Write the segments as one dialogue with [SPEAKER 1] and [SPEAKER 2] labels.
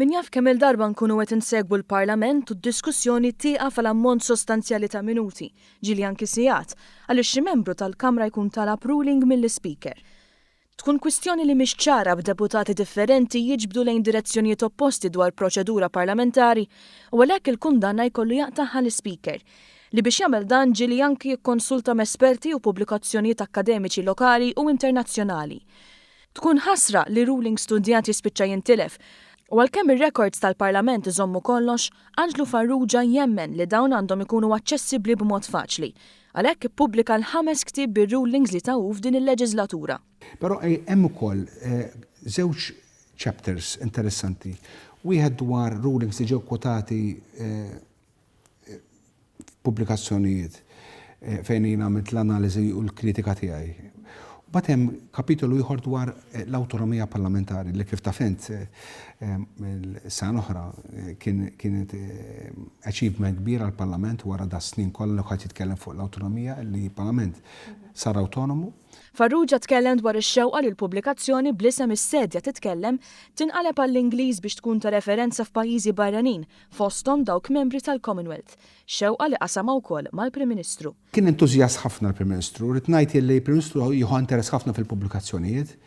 [SPEAKER 1] Min jaf kemm il-darba nkunu qed insegwu l-Parlament u d-diskussjoni tieqa fl-ammont sostanzjali ta' minuti, ġieli anki sigħat, għaliex xi membru tal-Kamra jkun talab ruling mill-Speaker. Tkun kwistjoni li mhix ċara b'deputati differenti jiġbdu lejn direzzjonijiet opposti dwar proċedura parlamentari u għalhekk il-kundanna jkollu jaqtaħħa l-Speaker li biex jagħmel dan ġieli anki jikkonsulta m'esperti u pubblikazzjonijiet akademiċi lokali u internazzjonali. Tkun ħasra li ruling studjat jispiċċa jintilef. U għalkemm ir-records tal-Parlament iżommu kollox, Anġlu Farrugia jemmen li dawn għandhom ikunu aċċessibbli b'mod faċli. Għalhekk ippubblika l-5 ktieb bir-rulings li tawu f'din il-leġislatura.
[SPEAKER 2] Però hemm ukoll żewġ chapters interessanti. Wieħed dwar rulings li ġew kwotati f'pubblikazzjonijiet fejn jien għamilt l-analiżi u l-kritika tiegħi. Batem kapitolu ieħor dwar l-autonomija parlamentari li kif taf int sena oħra kienet achievement kbir għall-Parlament wara da snin kollha ħadd jitkellem fuq l-autonomija li l-Parlament sar autonomu.
[SPEAKER 1] Farrugia tkellem dwar ix-xewqa li l-pubblikazzjoni bl-isem is-sedja titkellem tinqaleb għall-Ingliż biex tkun ta' referenza f'pajjiżi barranin fosthom dawk membri tal-Commonwealth, xewqa li qasama wkoll mal-Prim Ministru.
[SPEAKER 2] Kien entużjast ħafna l-Prim Ministru, rid ngħid li l-Prim Ministru jieħu interess ħafna fil-pubblikazzjonijiet,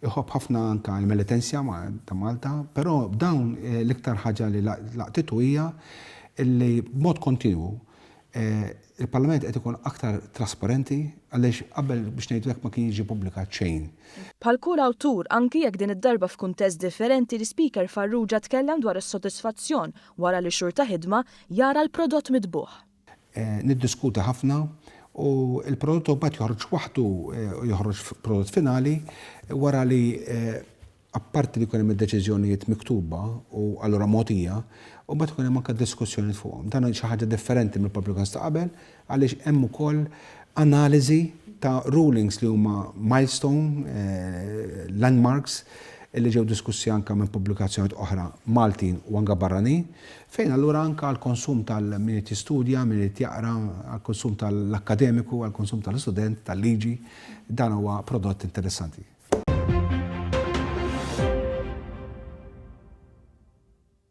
[SPEAKER 2] iħobb ħafna anke l-militenzja ta' Malta, però dawn l-iktar ħaġa li laqtitu hija li b'mod kontinwu il-Parlament qed ikun aktar trasparenti għaliex qabel biex ngħidu hekk ma kien jiġi pubblikat xejn.
[SPEAKER 1] Bħal kull awtur anki jekk din id-darba f'kuntest differenti l-Speaker Farrugia tkellem dwar is-sodisfazzjon wara li xhur ta' ħidma jara l-prodott midbuħ.
[SPEAKER 2] Niddiskuta ħafna u l-prodott mbagħad joħroġ waħdu joħroġ prodott finali wara li apparti li jkun hemm id-deċiżjonijiet miktuba u allura mogħtija u mbagħad ikun hemm anke diskussjonijiet fuqhom. Dan xi ħaġa differenti mill-publikans ta' qabel għaliex hemm ukoll analiżi ta' rulings li huma milestone, landmarks li ġew diskussi anke minn pubblikazzjonijiet oħra Maltin u anke barranin, fejn allura anke għall-konsum tal-min qed jistudja, min qed jaqra, għall-konsum tal-akkademiku, għall-konsum tal-istudent, tal-liġi, dan huwa prodott interessanti.